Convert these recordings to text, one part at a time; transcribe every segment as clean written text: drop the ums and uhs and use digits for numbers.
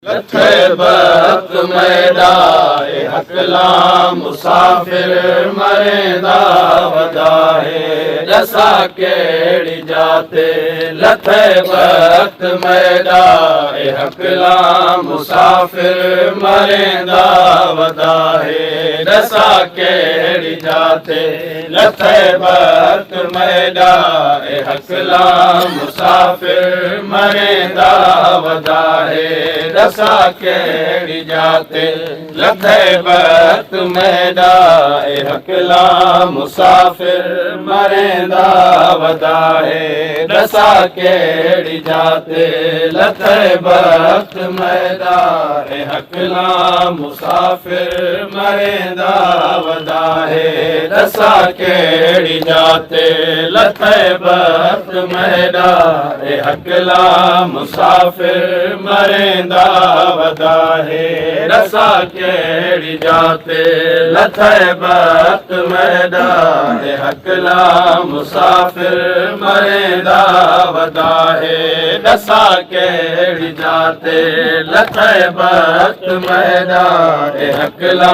लथे बख्त मैदाए हकला मुसाफिर मरेंदा वदाए रसा केड़ी जाते लथे बख्त मैदाए हकला मुसाफिर मरेंदा वदाए रसा केड़ी जाते लथे बख्त मैदाए हकला मुसाफिर मरेंदा वदाए रसा केड़ी जाते लथे बख्त मैदाए हकला मुसाफिर मरेंदा वदाए रसा केड़ी जाते लथे बख्त मैदाए हकला मुसाफिर मरेंदा वदाए रसा केड़ी जाते लथे बख्त मैदाए हकला मुसाफिर मरेंदा वदाए रसा केड़ी जाते लथे बख्त मैदाए हकला मुसाफिर मरेंदा वदाए रसा केड़ी जाते लथे बख्त मैदाए हकला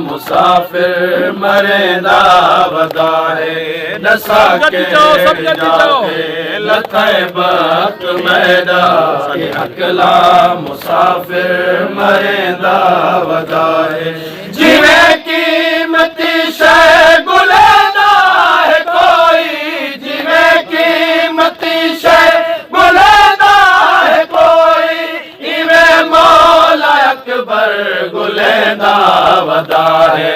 मुसाफिर मरेंदा वदाए रसा केड़ी जाते लथे बख्त मैदाए हकला मुसाफिर मरेंदा वदाए जिवें कीमती शै गुलेंदा है कोई जिवें कीमती शै गुलेंदा है कोई इवें मौला अकबर गुलेंदा वदाए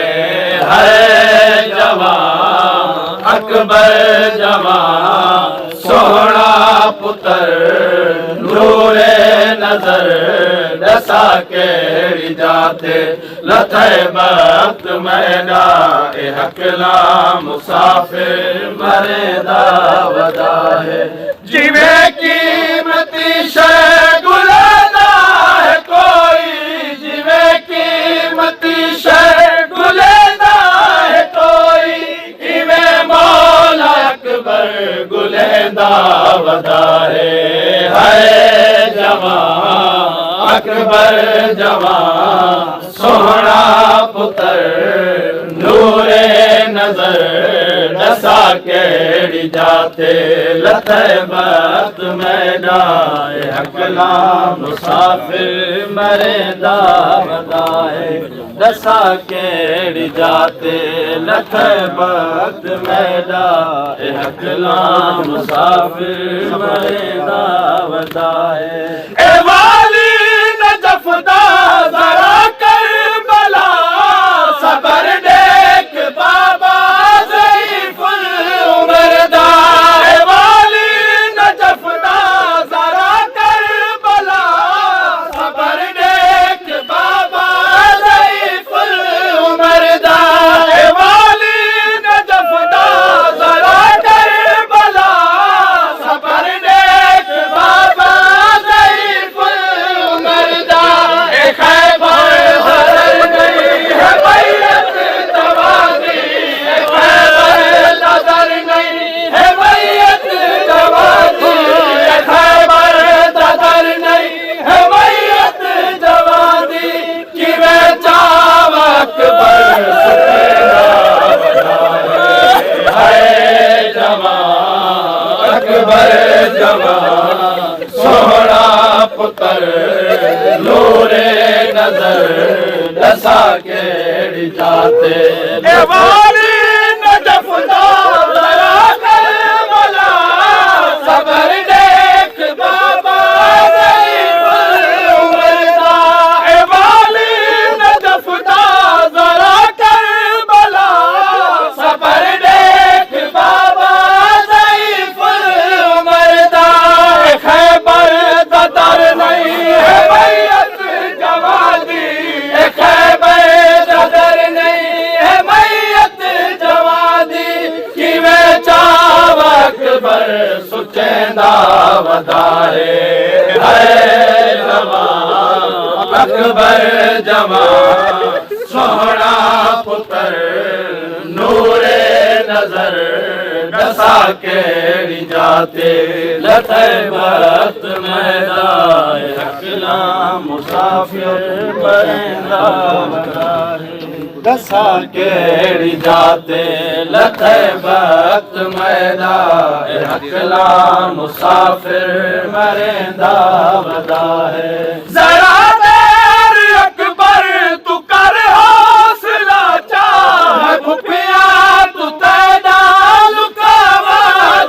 है जवान अकबर जवान सोहना पुत्र नूरे नजर रसा केड़ी जाते लथे बख्त मैदाए हकला मुसाफिर मरेंदा वदाए जिवें कीमती शै गुलेंदा है कोई जिवें कीमती शै गुलेंदा है कोई इवें मौला अकबर गुलेंदा वदाए है जवान अकबर जवान सोहना पुत्र नूरे नजर रसा केड़ी जाते लथे बख्त मैदाए हकला मुसाफिर मरेंदा वदाए रसा केड़ी जाते लथे बख्त मैदाए हकला मुसाफिर मरेंदा वदाए ए वाली नजफदा जरा करबला सबर देख बाबा ज़ईफुल उमरदा ए वाली नजफदा जरा करबला सबर देख बाबा ज़ईफुल उमरदा ए वाली नजफदा जरा करबला सबर देख बाबा ज़ईफुल उमरदा ए खैबर हरर नहीं है मैयत जवानी ए खैबर ददर नहीं है मैयत जवानी ए खैबर ददर नहीं है मैयत जवानी किवें चाव अकबर सुखेदा वदाए है जवान अकबर जवान सोहना पुत्र नूरे नजर रसा केड़ी जाते ए वाली नजफदा जरा करबला सबर देख बाबा ज़ईफुल उमरदा ए वाली नजफदा जरा करबला सबर देख बाबा ज़ईफुल उमरदा ए खैबर ददर नहीं है मैयत जवानी ए खैबर ददर नहीं है मैयत जवानी किवें चाव अकबर सुचेंदा वदाए है जवान अकबर जवान सोहना पुत्र नूरे नजर दसा केड़ी जाते लथे वक्त मैदान हकला मुसाफिर बरेंदा दसा केड़ी जाते लथे वक्त मैदान हकला मुसाफिर मरेंदा वदा है जरा देर अकबर तू कर हौसला चाह भुपिया तू तेरा लुकावा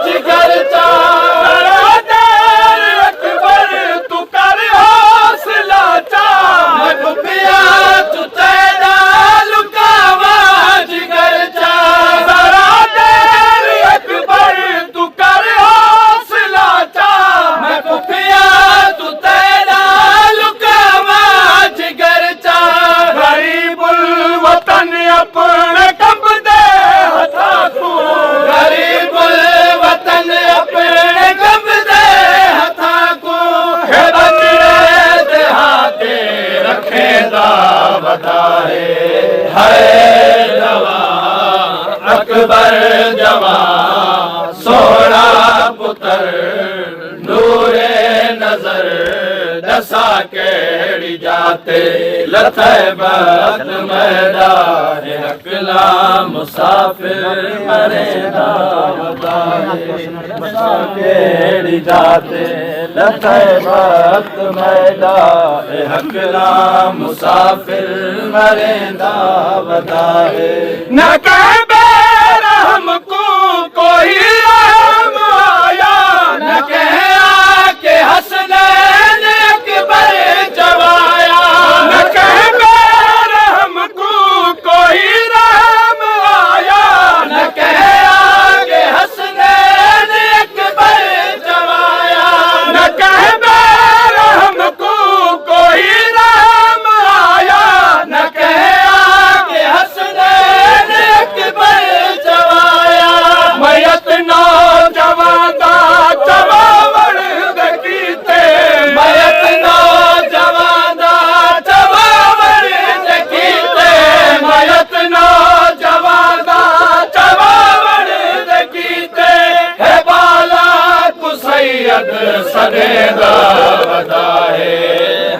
जिगर चाह जरा देर अकबर तू कर हौसला चाह भुपिया तू तेरा लुकावा जिगर चाह जरा देर अकबर तू कर हौसला चाह भुपिया तू तेरा लुकावा जिगर चाह गरीबुल वतन अपने कंब दे हथा को गरीबुल वतन अपने कंब दे हथा को है बंदे देहाते रखे दा बताए है जवान अकबर जवान सोना पुत्र नूरे नजर दसा केड़ी जाते लथे वक्त मैदान हकला मुसाफिर मरेंदा दसा केड़ी जाते लथे वक्त मैदान हकला मुसाफिर मरेंदा वदाए न कह बेर हमको कोई रहम आया न कह आके हसनैन अकबर जवाया न कह बेर हमको कोई रहम आया न कह आके हसनैन अकबर जवाया न कह बेर हमको कोई रहम आया न कह आके हसनैन अकबर जवाया मयत नौजवान दा चवावड़ दकीते मयत नौजवान दा चवावड़ दकीते मयत नौजवान दा चवावड़ दकीते है बाला को सैयद सदेदा बताए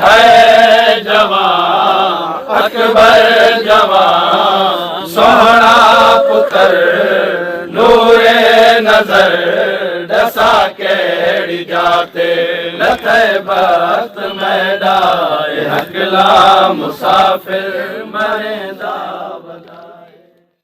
है जवान अकबर जवान सोहना पुत्र नूरे नजर दसा केड़ी जाते लथे वक्त मैदान हकला मुसाफिर मरेंदा